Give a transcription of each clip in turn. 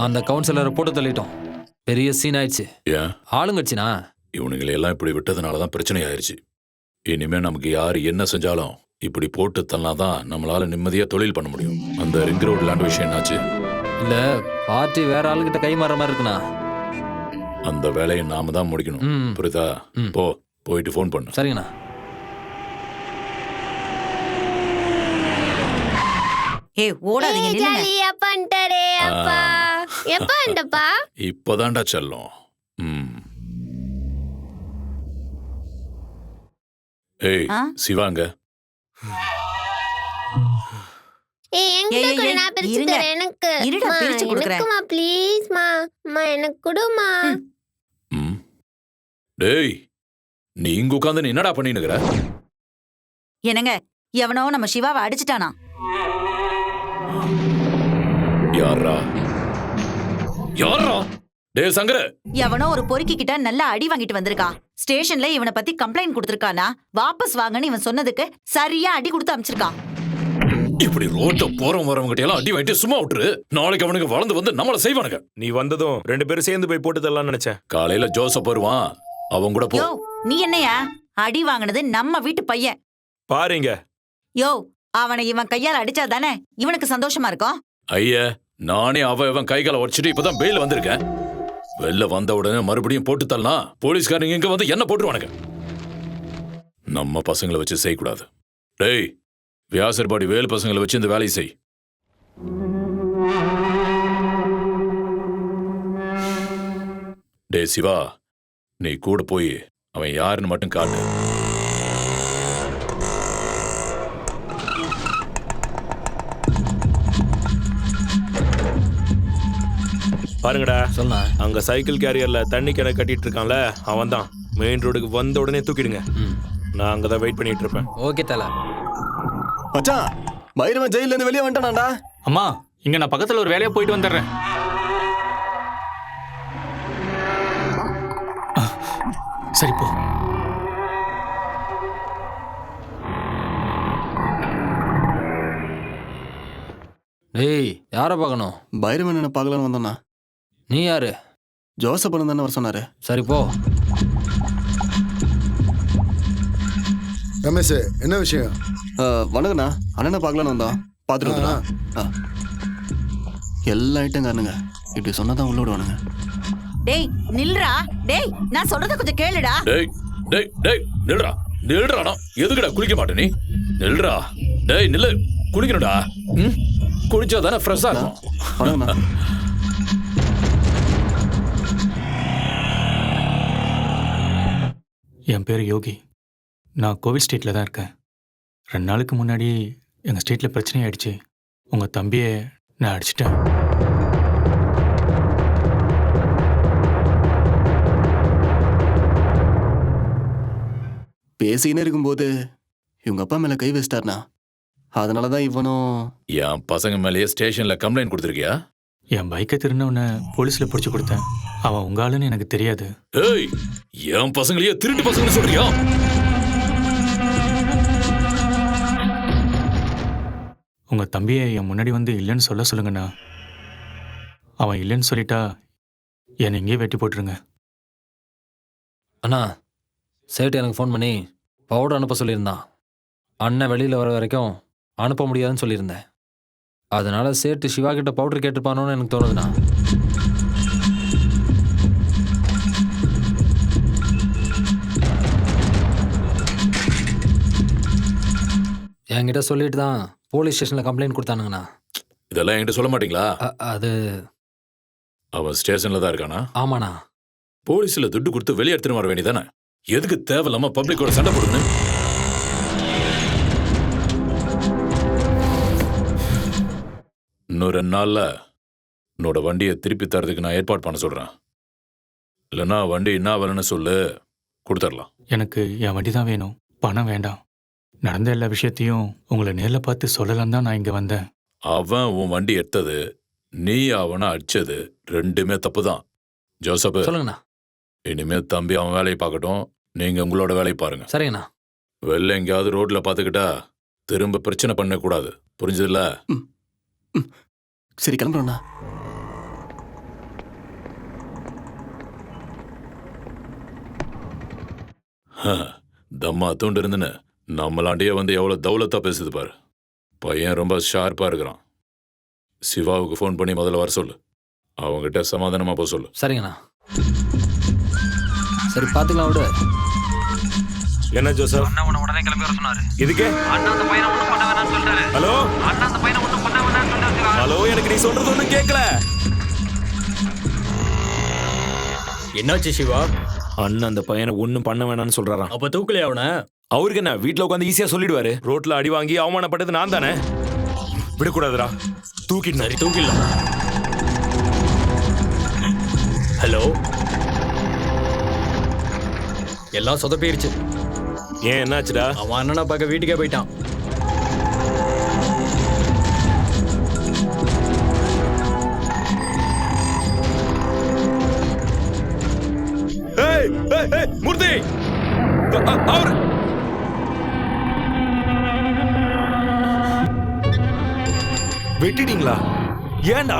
அந்த கவுன்சிலரை போட்டு தள்ளிட்டோம். பெரிய சீன் ஆயிடுச்சு. ஏன் ஆளுங்கட்சினா இவனுங்களை எல்லாம் இப்படி விட்டதுனாலதான் பிரச்சனை ஆயிடுச்சு. இனிமே நமக்கு யாரு என்ன செஞ்சாலும் இப்படி போட்டு தள்ளாதான் நம்மளால நிம்மதியா தொழில் பண்ண முடியும். அந்த ரிங் ரோடு லேண்ட் விஷயம் என்னாச்சு? இல்ல பார்ட்டி வேற ஆளுகிட்ட கை மாற மாதிரி இருக்குண்ணா. அந்த வேலையை நாம தான் முடிக்கணும். புரியுதா? போயிட்டு ஃபோன் பண்ணு. சரிங்கண்ணா. ஓடாதீங்க, நில்லுங்க. இப்பதான்டா செல்லும். ஏய் சிவாங்க, டேய் நீ இங்க உட்கார்ந்து என்னடா பண்ணினுக்கிற? என்னங்க, எவனோ நம்ம சிவாவை அடிச்சிட்டானா? யாரா யாரா? டேய் சங்கர, எவனோ ஒரு பொறுக்கி கிட்ட நல்லா அடி வாங்கிட்டு வந்திருக்கான். ஸ்டேஷன்ல இவனை பத்தி கம்ப்ளைண்ட் கொடுத்திருக்கானா? வாபஸ் வாங்கன்னு இவன் சொன்னதுக்கு சரியா அடி கொடுத்து அமிச்சிருக்கான். இப்படி ரோட்ட போறவங்க வரவங்க எல்லாம் அடி வாங்கிட்டு சும்மா விட்டுரு. நாளைக்கு அவனுக்கு வளர்ந்து வந்து நம்மள செய்வானுங்க. நீ வந்ததும் 2 பேரும் சேர்ந்து போய் போட்டு தரலாம்னு நினைச்சேன். காலையில ஜோசப் வருவான், அவன் கூட போ. யோ, நீ என்னையா அடி வாங்கினது நம்ம வீட்டு பையன். பாருங்க. யோ, அவனை இவன் கையால அடிச்சா தானே இவனுக்கு சந்தோஷமா இருக்கும். ஐயா, நானே அவன் கைகால உடச்சிட்டு இப்பதான் பெயில் வந்திருக்கேன். வெளில வந்த உடனே மறுபடியும் போட்டு தரலாம். போலீஸ்காரங்க இங்க வந்து என்ன போட்டுருவானுங்க. நம்ம பசங்களை வச்சு செய்யக்கூடாது. டேய் வியாசர்பாடி வேலு பசங்களை வச்சு இந்த வேலையை செய். டேய் சிவா, நீ கூட போய் அவன் யாருன்னு மட்டும் காட்டு. பாருங்கடா, சொல்ல அங்க சைக்கிள் கேரியர்ல தண்ணி கிணறு கட்டிட்டு இருக்கான்ல, அவன் தான். மெயின் ரோடுக்கு வந்த உடனே தூக்கிடுங்க. நான் அங்கதான் வெயிட் பண்ணிட்டு இருப்பேன். ஓகே தல. மச்சான், பைரவன் ஜெயில இருந்து வெளியே வந்துட்டானாடா. அம்மா, இங்க நான் பக்கத்துல ஒரு வேலையா போயிட்டு வந்துடுறேன். சரி போ. டேய் யார பார்க்கணும்? பைரவன் என்ன பார்க்கலான்னு வந்தானா? நீ யாரு? ஜோசப் தானே வர சொன்னாரு. சரி போ. ரமேஷ், என்ன விஷயம்? வணக்கண்ணா, அண்ணனை பார்க்கலான்னு வந்தோம். பார்த்துட்டு வந்துடா. எல்லா ஐட்டம் காரணங்க இப்படி சொன்னாதான் உள்ள விடுவானுங்க. டேய் நில்றா. டேய் நான் சொல்றத கொஞ்சம் கேளுடா. டேய் டேய் டேய் நில்றா. நில்றானா? எதுக்குடா குளிக்க மாட்டே நீ? நில்றா. டேய் நில்லு, குளிக்கணும்டா. குளிச்சா தானே ஃப்ரெஷ்ஷா இருக்கும். வணக்கண்ணா. என் பேர் யோகி. நான் கோவில் ஸ்ட்ரீட்ல தான் இருக்கேன். 2 நாளுக்கு முன்னாடி எங்கள் ஸ்ட்ரீட்டில் பிரச்சனை ஆயிடுச்சு. உங்கள் தம்பியை நான் அடிச்சிட்டேன். பேசிக்கினே இருக்கும்போது இவங்க அப்பா மேல கை வச்சிட்டாருண்ணா. அதனாலதான் இவனும் என் பசங்க மேலேயே ஸ்டேஷன்ல கம்ப்ளைண்ட் கொடுத்துருக்கியா? என் பைக்கை திருநவனை போலீஸில் பிடிச்சி கொடுத்தேன். அவன் உங்க ஆளுன்னு எனக்கு தெரியாது. ஏய், என் பசங்களையே திருட்டு பசங்கன்னு சொல்றியா? உங்கள் தம்பியை என் முன்னாடி வந்து இல்லைன்னு சொல்ல சொல்லுங்கண்ணா. அவன் இல்லைன்னு சொல்லிட்டா என்னை இங்கேயே வெட்டி போட்டுருங்க. அண்ணா, சேட்டு எனக்கு ஃபோன் பண்ணி பவுடர் அனுப்ப சொல்லியிருந்தான். அண்ணன் வெளியில் வர வரைக்கும் அனுப்ப முடியாதுன்னு சொல்லியிருந்தேன். அதனால சேட்டு சிவா கிட்ட பவுடர் கேட்டுப்பானோன்னு எனக்கு தோணுதுண்ணா. என்கிட்ட சொல்லிட்டு தான் போலீஸ் ஸ்டேஷனில் கம்ப்ளைண்ட் கொடுத்தானுங்கண்ணா. இதெல்லாம் என்கிட்ட சொல்ல மாட்டீங்களா? அது அவன் ஸ்டேஷன்ல தான் இருக்கானா? ஆமாண்ணா. போலீஸ்ல துட்டு கொடுத்து வெளியே எடுத்துன்னு வர வேண்டியதானே? எதுக்கு தேவையில்லாம பப்ளிக்கோட சண்டை போடுன்னு? இன்னும் 2 நாள்ல என்னோட வண்டியை திருப்பி தரதுக்கு நான் ஏற்பாடு பண்ண சொல்றேன். இல்லைன்னா வண்டி என்ன வேலைன்னு சொல்லு, கொடுத்துடலாம். எனக்கு என் வண்டி தான் வேணும், பணம் வேண்டாம். நடந்த எல்லா விஷயத்தையும் உங்களை நேரில் பார்த்து சொல்லலாம் தான் நான் இங்கே வந்தேன். அவன் உன் வண்டி எடுத்தது, நீ அவனை அடிச்சது 2மே தப்பு தான். ஜோசப், சொல்லுங்கண்ணா. இனிமே தம்பி அவன் வேலையை பார்க்கட்டும், நீங்க உங்களோட வேலையை பாருங்க. சரிங்கண்ணா. வெளில எங்கேயாவது ரோட்ல பாத்துக்கிட்டா திரும்ப பிரச்சனை பண்ணக்கூடாது, புரிஞ்சதுல? சரி கிளம்புறோண்ணா. தம்மா தூண்டு இருந்துன்னு நம்மளாண்டியே வந்து எவ்வளவு தௌலத்தா பேசுது பாரு. பையன் ரொம்ப ஷார்ப்பா இருக்கிறான். சிவாவுக்கு ஃபோன் பண்ணி முதல்ல வர சொல்லு, அவங்ககிட்ட சமாதானமா போக சொல்லு. சரிங்கண்ணா. சரி பார்த்துக்கலாம் விடு. என்ன ஜோசப்? அண்ணா உன்னை உடனே கிளம்பி வர சொன்னாரு. இதுக்கு அண்ணா அந்த பையனை ஒண்ணும் பண்ண வேணாம்னு சொல்றாரு. ஹலோ அண்ணா அந்த பையனை ஒண்ணும் பண்ண வேணாம்னு சொல்றாரு. ஹலோ, எனக்கு நீ சொல்றது ஒன்றும் கேட்கல. என்னாச்சு சிவா? அண்ணன் அந்த பையனை ஒன்றும் பண்ண வேணாம்னு சொல்றாராம். அப்ப தூக்கலையா அவனை? அவருக்கு என்ன, வீட்டில் உட்காந்து ஈஸியா சொல்லிடுவாரு. ரோட்ல அடி வாங்கி அவமானப்பட்டது நான் தானே. விடக்கூடாதுடா, தூக்கிட்டு. சரி தூக்கிடலாம். ஹலோ, எல்லாம் சொதப்பிருச்சு. ஏன் என்னாச்சுடா? அவன் அண்ணனை பார்க்க வீட்டுக்கே போயிட்டான். ஏய், ஏய், ஏய், மூர்த்தி, அவர் வெட்டிட்டீங்களா? ஏன்டா?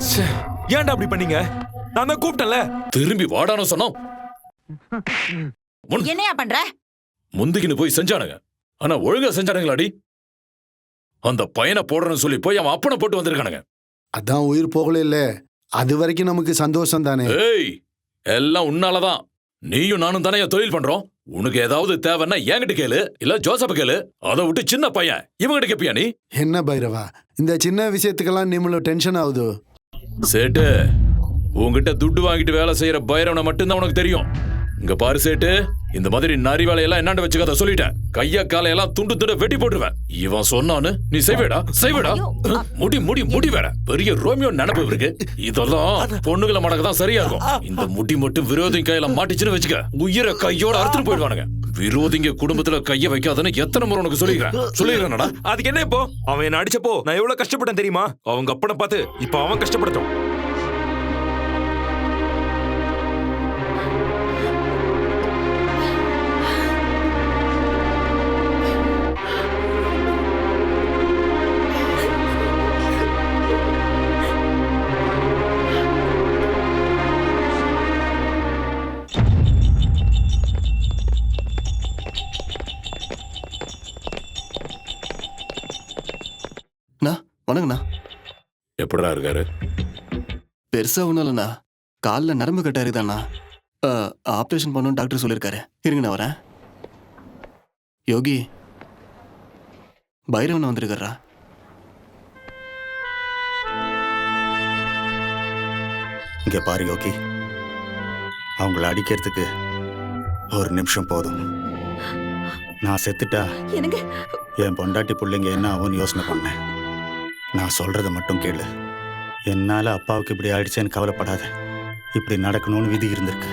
ச்சே, ஏன்டா அப்படி பண்ணீங்க? நான் தான் கூப்பிட்டேன்ல. திரும்பி வாடான்னு சொன்னோம். என்னையா பண்ற? முந்திக்கின்னு போய் செஞ்சானுங்க, ஆனா ஒழுங்கா செஞ்சானுங்களாடி? அந்த பையனை போடுறேன்னு சொல்லி போய் அவன் அப்பனை போட்டு வந்திருக்கானுங்க. அதான் உயிர் போகல இல்ல, அது வரைக்கும் நமக்கு சந்தோஷம் தானே. ஏய், எல்லாம் உன்னாலதான். நீயும் நானும் தானே தொழில் பண்றோம். உனக்கு ஏதாவது தேவைன்னா என்கிட்ட கேளு, இல்ல ஜோசப் கேளு. அதை விட்டு சின்ன பையன் இவங்கிட்ட கேப்பியா நீ? என்ன பைரவா, இந்த சின்ன விஷயத்துக்கெல்லாம் நிம்மள டென்ஷன் ஆகுது. சேட்டு, உன்கிட்ட துட்டு வாங்கிட்டு வேலை செய்யற பைரவனை மட்டும்தான் உனக்கு தெரியும். இங்க பாரு சேட்டு, இந்த மாதிரி நரி வேலையெல்லாம் என்னாண்டு வச்சுக்காத சொல்லிட்டேன். கைய காலையெல்லாம் துண்டு துண்டு வெட்டி போட்டுருவேன். இவன் சொன்னான்னு நீ செய்வேடா, செய்வேடா. முடி முடி முடி வேற பெரிய ரோமியோ நினைப்பு இருக்கு. இதெல்லாம் பொண்ணுகளை மடக்கதான் சரியா இருக்கும். இந்த முடி மட்டும் விரோதிங்க கையில மாட்டிச்சுன்னு வச்சுக்க, உயிரை கையோட அறுத்துட்டு போயிடுவானுங்க. விரோதிங்க குடும்பத்துல கைய வைக்காதன்னு எத்தனை முறை உனக்கு சொல்லிடுறேன்டா. அதுக்கு என்ன இப்போ? அவன் என்ன அடிச்சப்போ நான் எவ்வளவு கஷ்டப்பட்டேன் தெரியுமா? அவங்க அப்பனை பார்த்து இப்ப அவன் கஷ்டப்படட்டும். வணக்கண்ணா. எப்படிடா இருக்காரு? பெருசா ஒன்றும் இல்லைண்ணா, காலில் நரம்பு கட்டா இருக்குதாண்ணா. ஆப்ரேஷன் பண்ணணும்னு டாக்டர் சொல்லியிருக்காரு. இருங்க நான் வரேன். யோகி, பைரவன் வந்திருக்காரா? இங்கே பாரு யோகி, அவங்கள அடிக்கிறதுக்கு ஒரு நிமிஷம் போதும். நான் செத்துட்டா என் பொண்டாட்டி பிள்ளைங்க என்ன ஆகும்னு யோசனை பண்ணேன். நான் சொல்றதை மட்டும் கேளு. என்னால் அப்பாவுக்கு இப்படி ஆயிடுச்சேன்னு கவலைப்படாத. இப்படி நடக்கணும்னு விதி இருந்திருக்கு,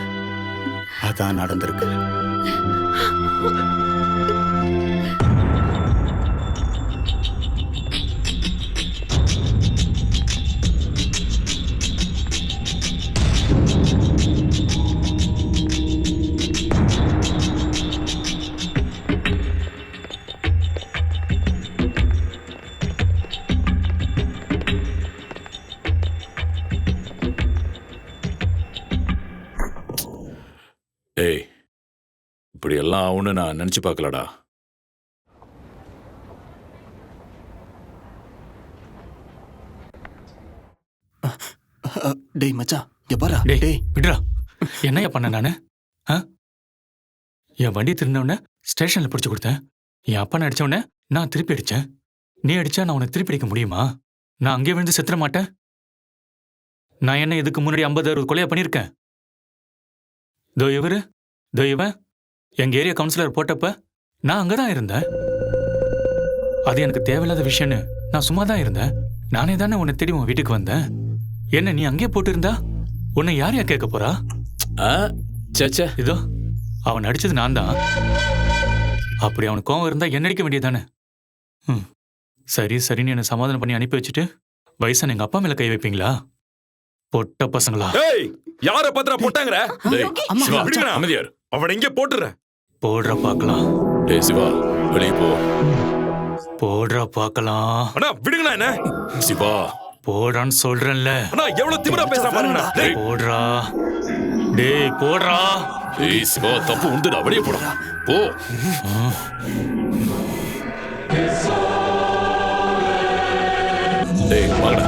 அதான் நடந்திருக்கு. ஏய், இப்படி எல்லாம் ஆகும்னு நான் நினைச்சு பார்க்கலடா. டேய் மச்சான், இங்க பாரா. டேய் டேய் விடுறா. என்னையா பண்ண நானு? என் வண்டி திருந்தவொடனே ஸ்டேஷன்ல பிடிச்சு கொடுத்தேன். என் அப்பனை அடிச்சவொடனே நான் திருப்பி அடிச்சேன். நீ அடிச்சா நான் உன்னை திருப்பி அடிக்க முடியுமா? நான் அங்கே விழுந்து செத்துற மாட்டேன். நான் என்ன இதுக்கு முன்னாடி 50-60 கொலையா பண்ணியிருக்கேன். தோ இவரு, தோ இவன் எங்க ஏரியா கவுன்சிலர் போட்டப்ப நான் அங்கதான் இருந்தேன். அது எனக்கு தேவையில்லாத விஷயம்னு நான் சும்மா தான் இருந்தேன். நானே தானே உன்னை தேடி உன் வீட்டுக்கு வந்தேன். என்ன நீ அங்கே போட்டு இருந்தா உன்னை யாரையா கேட்க போறா? சேச்சே, இதோ அவன் அடிச்சது நான் தான். அப்படி அவனுக்கு கோவம் இருந்தா என்ன அடிக்க வேண்டியதானே? சரி சரின்னு என்னை சமாதானம் பண்ணி அனுப்பி வச்சுட்டு வயசான எங்க அப்பா மேல கை வைப்பீங்களா? பொட்ட பசங்களா ஏய் யார பத்திரா போட்டாங்கற? டேய் சிவா விடுங்கடா. அமைதியார். அவனை இங்கே போட்டுறேன். போடுற பார்க்கலாம், டேய் சிவா வெளியே போ. போடுற பார்க்கலாம். அண்ணா விடுங்கண்ணா என்ன? சிவா போடான்னு சொல்றேன்ல. அண்ணா எவ்வளவு திமிரா பேசுறான் பாருங்கண்ணா. டேய் போடுறா, டேய் போடுறா. டேய் சிவா தப்பு உண்டுடா, வெளியே போடா போ. டேய் வாங்கடா.